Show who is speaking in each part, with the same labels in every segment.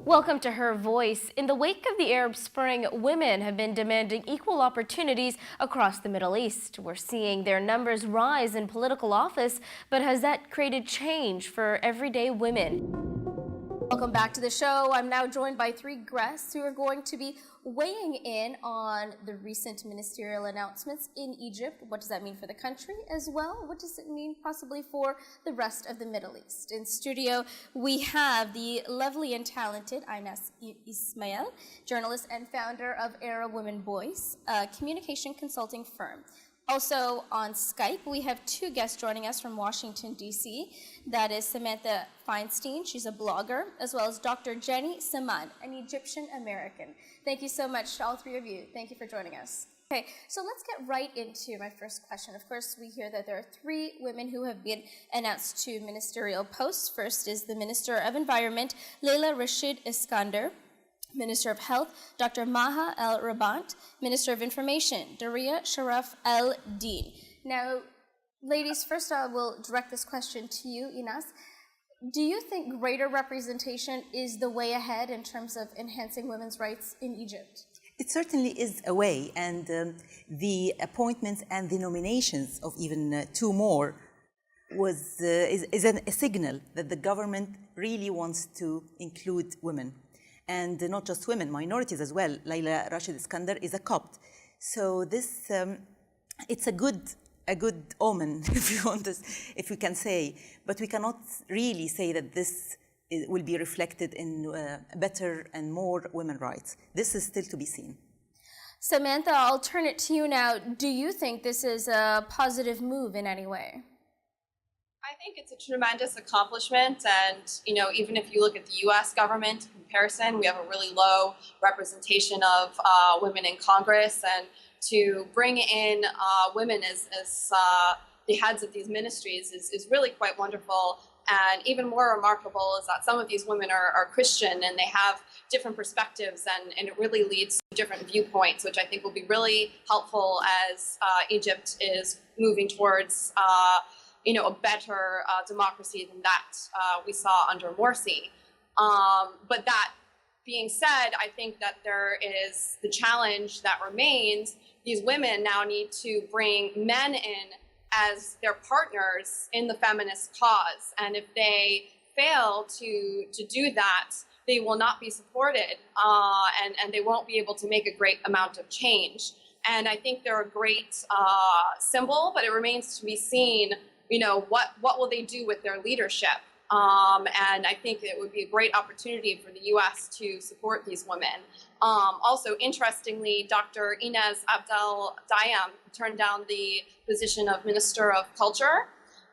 Speaker 1: Welcome to Her Voice. In the wake of the Arab Spring, women have been demanding equal opportunities across the Middle East. We're seeing their numbers rise in political office, but has that created change for everyday women? Welcome back to the show. I'm now joined by three guests who are going to be weighing in on the recent ministerial announcements in Egypt. What does that mean for the country as well? What does it mean possibly for the rest of the Middle East? In studio, we have the lovely and talented Ines Ismail, journalist and founder of Arab Women Voice, a communication consulting firm. Also on Skype, we have two guests joining us from Washington, D.C. That is Samantha Feinstein, she's a blogger, as well as Dr. Jenny Samad, an Egyptian-American. Thank you so much, all three of you. Thank you for joining us. Okay, so let's get right into my first question. Of course, we hear that there are three women who have been announced to ministerial posts. First is the Minister of Environment, Leila Rashid Iskander. Minister of Health, Dr. Maha El Rabant, Minister of Information, Daria Sharaf El Din. Now, ladies, first I will direct this question to you, Ines. Do you think greater representation is the way ahead in terms of enhancing women's rights in Egypt?
Speaker 2: It certainly is a way, and the appointments and the nominations of even two more is a signal that the government really wants to include women. And not just women, minorities as well. Leila Rashid Iskander is a Copt. So this, it's a good omen, if you want to, if we can say. But we cannot really say that this will be reflected in better and more women's rights. This is still to be seen.
Speaker 1: Samantha, I'll turn it to you now. Do you think this is a positive move in any way?
Speaker 3: I think it's a tremendous accomplishment, and even if you look at the U.S. government in comparison, we have a really low representation of women in Congress, and to bring in women as the heads of these ministries is really quite wonderful. And even more remarkable is that some of these women are Christian, and they have different perspectives, and it really leads to different viewpoints, which I think will be really helpful as Egypt is moving towards a better democracy than that we saw under Morsi. But that being said, I think that there is the challenge that remains. These women now need to bring men in as their partners in the feminist cause. And if they fail to do that, they will not be supported, and they won't be able to make a great amount of change. And I think they're a great symbol, but it remains to be seen what will they do with their leadership? And I think it would be a great opportunity for the U.S. to support these women. Also, interestingly, Dr. Inez Abdel Dayem turned down the position of Minister of Culture.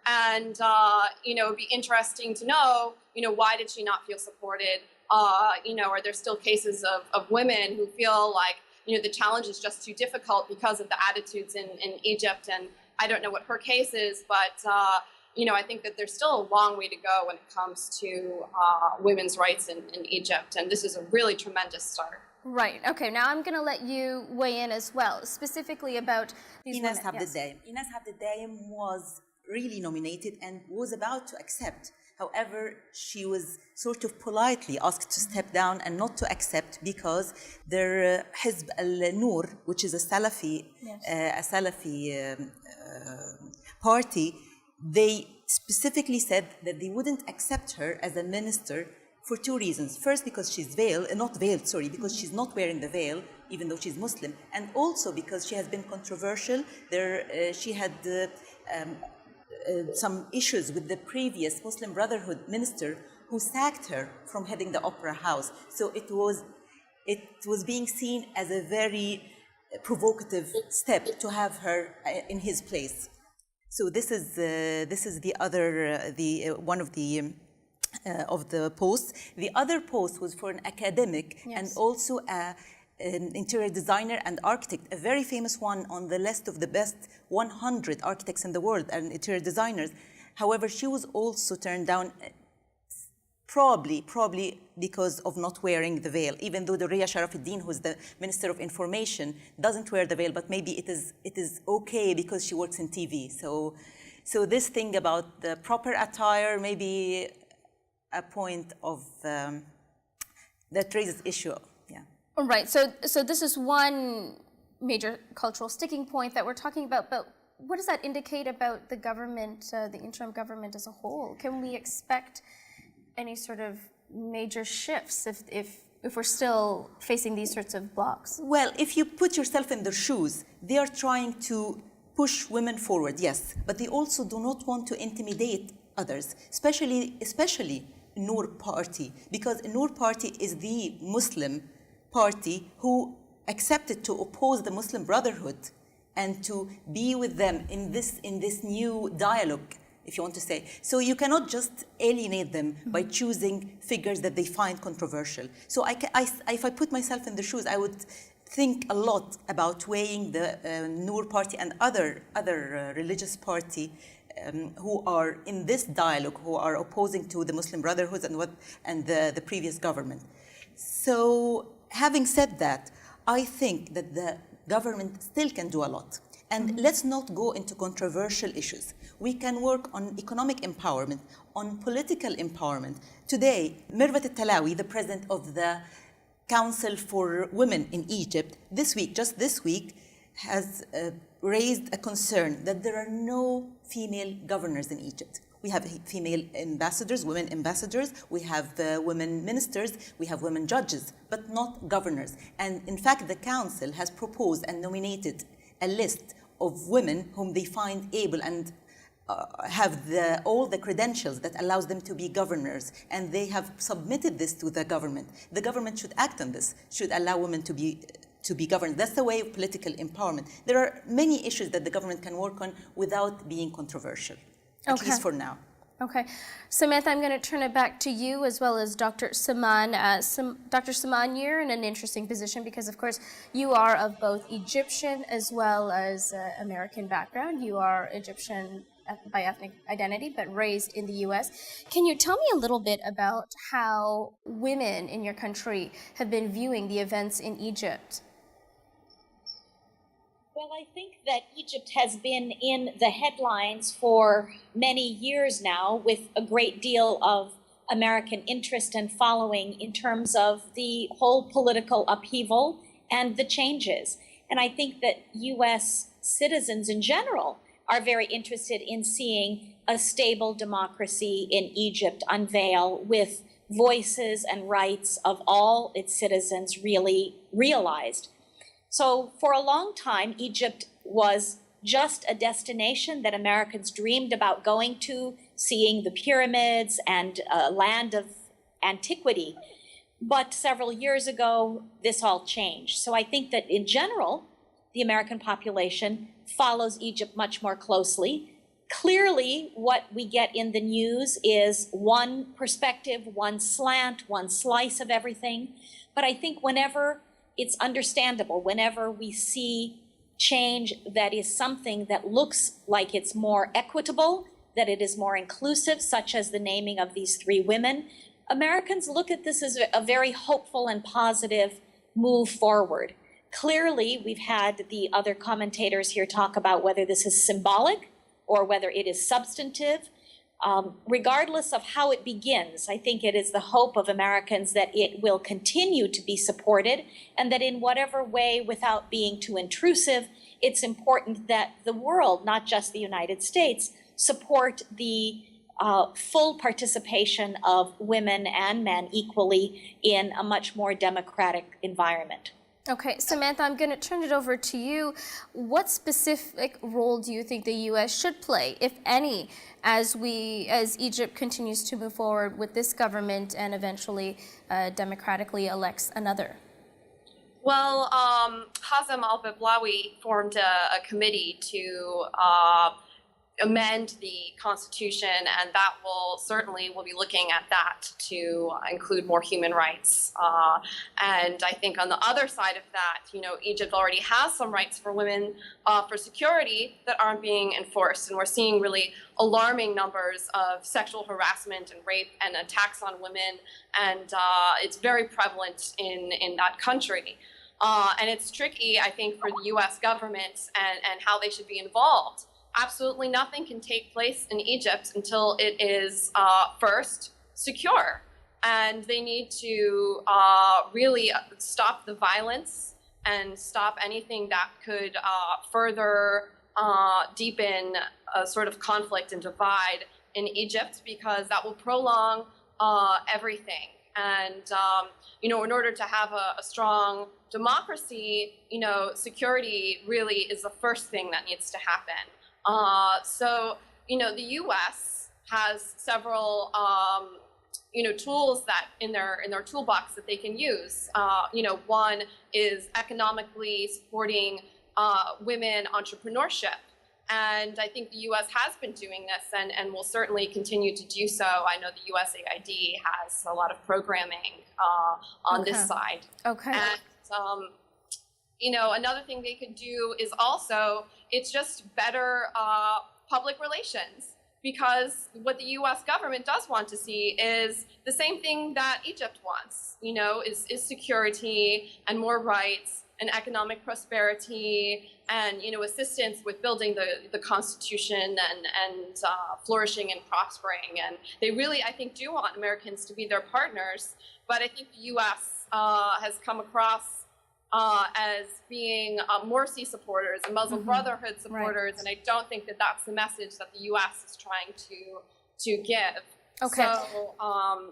Speaker 3: And, it would be interesting to know, why did she not feel supported? Are there still cases of women who feel like, the challenge is just too difficult because of the attitudes in Egypt? And I don't know what her case is, but I think that there's still a long way to go when it comes to women's rights in Egypt, and this is a really tremendous start.
Speaker 1: Right. Okay. Now I'm going to let you weigh in as well, specifically about these
Speaker 2: Ines
Speaker 1: women.
Speaker 2: Abdel Dayem was really nominated and was about to accept. However, she was sort of politely asked to step down and not to accept because their Hizb al-Noor, which is a Salafi, party, they specifically said that they wouldn't accept her as a minister for two reasons. First, because she's because she's not wearing the veil, even though she's Muslim, and also because she has been controversial. She had some issues with the previous Muslim Brotherhood minister who sacked her from heading the Opera House. So it was being seen as a very provocative step to have her in his place. So this is the other one of the posts. The other post was for an academic, yes, and also an interior designer and architect, a very famous one on the list of the best 100 architects in the world and interior designers. However, she was also turned down, probably because of not wearing the veil, even though Daria Sharaf El Din, who's the Minister of Information, doesn't wear the veil, but maybe it is okay because she works in TV. So this thing about the proper attire, maybe a point of that raises issue. Yeah.
Speaker 1: All right. So this is one major cultural sticking point that we're talking about, but what does that indicate about the government, the interim government as a whole? Can we expect any sort of major shifts if we're still facing these sorts of blocks?
Speaker 2: Well, if you put yourself in their shoes, they are trying to push women forward, yes, but they also do not want to intimidate others, especially Noor Party, because Noor Party is the Muslim party who accepted to oppose the Muslim Brotherhood and to be with them in this new dialogue, if you want to say. So you cannot just alienate them by choosing figures that they find controversial. So if I put myself in the shoes, I would think a lot about weighing the Noor Party and other religious party who are in this dialogue, who are opposing to the Muslim Brotherhood and the previous government. So having said that, I think that the government still can do a lot. And let's not go into controversial issues. We can work on economic empowerment, on political empowerment. Today, Mirvat al-Talawi, the president of the Council for Women in Egypt, just this week, has raised a concern that there are no female governors in Egypt. We have female ambassadors, women ambassadors, we have women ministers, we have women judges, but not governors. And in fact, the council has proposed and nominated a list of women whom they find able and have all the credentials that allows them to be governors. And they have submitted this to the government. The government should act on this, should allow women to be governed. That's the way of political empowerment. There are many issues that the government can work on without being controversial. At least for now.
Speaker 1: Okay. Samantha, I'm going to turn it back to you as well as Dr. Saman. Dr. Saman, you're in an interesting position because, of course, you are of both Egyptian as well as American background. You are Egyptian by ethnic identity, but raised in the U.S. Can you tell me a little bit about how women in your country have been viewing the events in Egypt?
Speaker 4: Well, I think that Egypt has been in the headlines for many years now with a great deal of American interest and following in terms of the whole political upheaval and the changes. And I think that U.S. citizens in general are very interested in seeing a stable democracy in Egypt unveil with voices and rights of all its citizens really realized. So for a long time, Egypt was just a destination that Americans dreamed about going to, seeing the pyramids and a land of antiquity. But several years ago, this all changed. So I think that in general, the American population follows Egypt much more closely. Clearly, what we get in the news is one perspective, one slant, one slice of everything. But I think whenever it's understandable, whenever we see change that is something that looks like it's more equitable, that it is more inclusive, such as the naming of these three women, Americans look at this as a very hopeful and positive move forward. Clearly, we've had the other commentators here talk about whether this is symbolic or whether it is substantive. Regardless of how it begins, I think it is the hope of Americans that it will continue to be supported and that in whatever way, without being too intrusive, it's important that the world, not just the United States, support the full participation of women and men equally in a much more democratic environment.
Speaker 1: Okay, Samantha, I'm going to turn it over to you. What specific role do you think the U.S. should play, if any, as Egypt continues to move forward with this government and eventually democratically elects another?
Speaker 3: Well, Hazem al-Biblawi formed a committee to amend the Constitution, and that will be looking at that to include more human rights. And I think on the other side of that, Egypt already has some rights for women for security that aren't being enforced, and we're seeing really alarming numbers of sexual harassment and rape and attacks on women, and it's very prevalent in that country. And it's tricky, I think, for the U.S. government and how they should be involved. Absolutely nothing can take place in Egypt until it is first secure. and they need to really stop the violence and stop anything that could further deepen a sort of conflict and divide in Egypt, because that will prolong everything. And in order to have a strong democracy, security really is the first thing that needs to happen. So the U.S. has several tools that in their toolbox that they can use. One is economically supporting women entrepreneurship. And I think the U.S. has been doing this and will certainly continue to do so. I know the USAID has a lot of programming on this side.
Speaker 1: Okay.
Speaker 3: And, another thing they could do is also, it's just better public relations. Because what the U.S. government does want to see is the same thing that Egypt wants, is security and more rights and economic prosperity and, assistance with building the constitution and flourishing and prospering. And they really, I think, do want Americans to be their partners. But I think the U.S. Has come across as being Morsi supporters and Muslim Brotherhood supporters, and I don't think that that's the message that the U.S. is trying to give.
Speaker 1: Okay.
Speaker 3: So,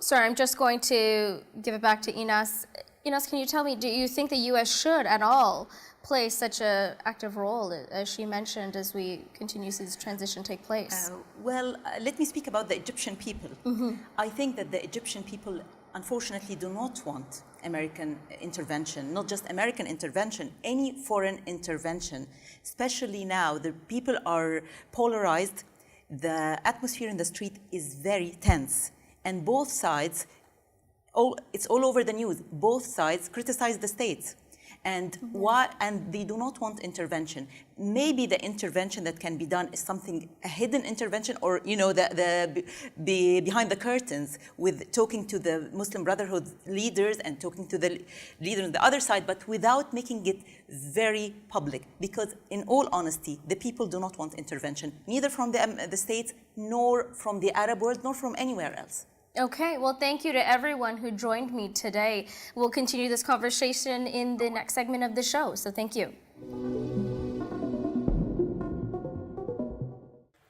Speaker 1: sorry, I'm just going to give it back to Inas. Inas, can you tell me, do you think the U.S. should at all play such an active role, as she mentioned, as we continue to see this transition take place?
Speaker 2: Let me speak about the Egyptian people. I think that the Egyptian people unfortunately do not want American intervention, not just American intervention, any foreign intervention. Especially now, the people are polarized. The atmosphere in the street is very tense. And both sides, it's all over the news, both sides criticize the states. And and they do not want intervention. Maybe the intervention that can be done is something, a hidden intervention, or the behind the curtains, with talking to the Muslim Brotherhood leaders and talking to the leader on the other side, but without making it very public. Because in all honesty, the people do not want intervention, neither from the states, nor from the Arab world, nor from anywhere else.
Speaker 1: Okay, well, thank you to everyone who joined me today. We'll continue this conversation in the next segment of the show, so thank you.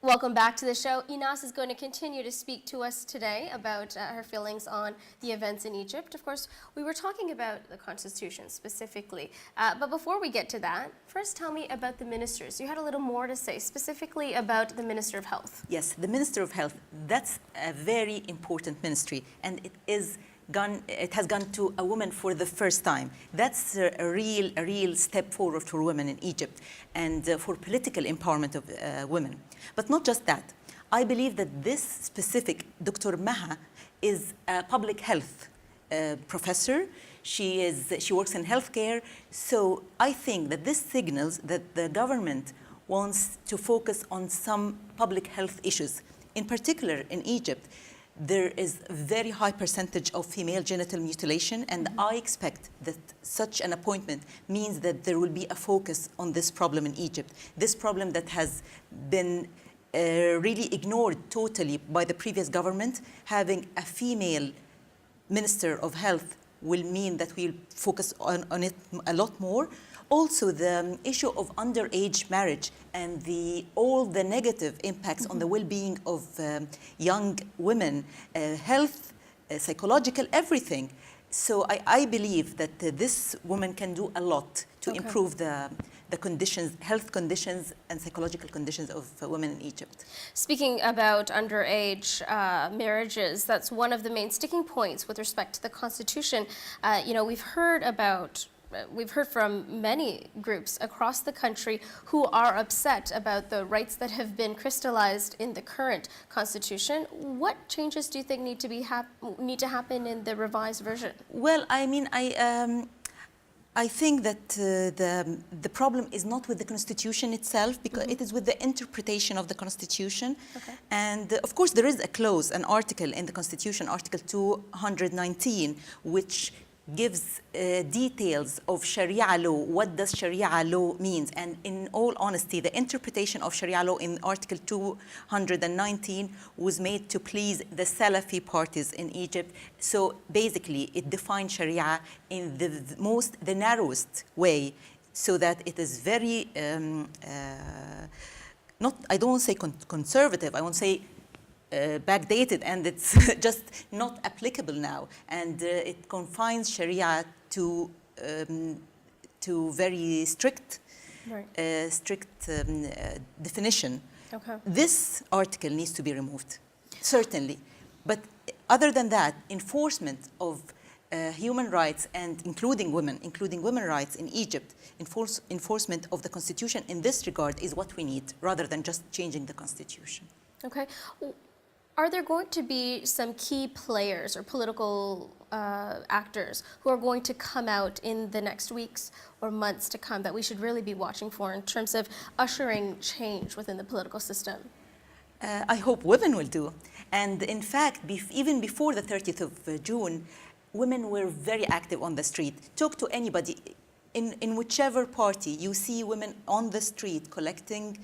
Speaker 1: Welcome back to the show. Inas is going to continue to speak to us today about her feelings on the events in Egypt. Of course, we were talking about the Constitution specifically. But before we get to that, first tell me about the ministers. You had a little more to say, specifically about the Minister of Health.
Speaker 2: Yes, the Minister of Health, that's a very important ministry, and it has gone to a woman for the first time. That's a real step forward for women in Egypt and for political empowerment of women. But not just that. I believe that this specific Dr. Maha is a public health professor. She works in healthcare. So I think that this signals that the government wants to focus on some public health issues. In particular, in Egypt, there is a very high percentage of female genital mutilation, and I expect that such an appointment means that there will be a focus on this problem in Egypt. This problem that has been really ignored totally by the previous government. Having a female Minister of Health will mean that we'll focus on it a lot more. Also, the issue of underage marriage and all the negative impacts on the well-being of young women, health, psychological, everything. So I believe that this woman can do a lot to improve the conditions, health conditions and psychological conditions of women in Egypt.
Speaker 1: Speaking about underage marriages, that's one of the main sticking points with respect to the Constitution. We've heard from many groups across the country who are upset about the rights that have been crystallized in the current Constitution. What changes do you think need to happen in the revised version?
Speaker 2: Well, I mean, I think that the problem is not with the Constitution itself, because it is with the interpretation of the Constitution.
Speaker 1: Okay.
Speaker 2: And of course, there is a clause, an article in the Constitution, Article 219, which gives details of Sharia law. What does Sharia law means? And in all honesty, the interpretation of Sharia law in Article 219 was made to please the Salafi parties in Egypt. So basically, it defined Sharia in the narrowest way, so that it is very not, I don't want to say conservative, I want to say backdated, and it's just not applicable now. And it confines Sharia to very strict, definition.
Speaker 1: Okay.
Speaker 2: This article needs to be removed, certainly. But other than that, enforcement of human rights, and including women rights in Egypt, enforcement of the constitution in this regard is what we need, rather than just changing the constitution.
Speaker 1: Okay. Are there going to be some key players or political actors who are going to come out in the next weeks or months to come that we should really be watching for in terms of ushering change within the political system?
Speaker 2: I hope women will do. And in fact, even before the 30th of June, women were very active on the street. Talk to anybody. In whichever party, you see women on the street collecting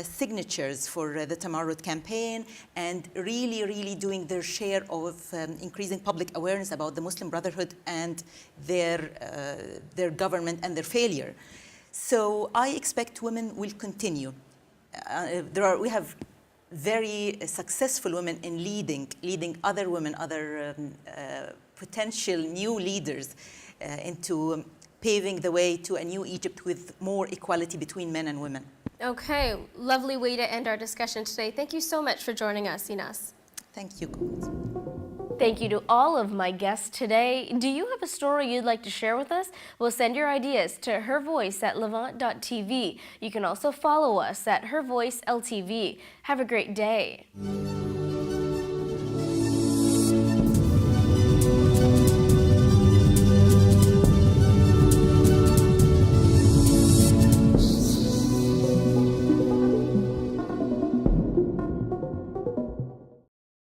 Speaker 2: signatures for the Tamarrud campaign, and really doing their share of increasing public awareness about the Muslim Brotherhood and their government and their failure. So I expect women will continue. We have very successful women in leading other women, other potential new leaders into paving the way to a new Egypt with more equality between men and women.
Speaker 1: Okay, lovely way to end our discussion today. Thank you so much for joining us, Inas.
Speaker 2: Thank you.
Speaker 1: Thank you to all of my guests today. Do you have a story you'd like to share with us? Well, send your ideas to hervoice@levant.tv. You can also follow us at hervoiceltv. Have a great day.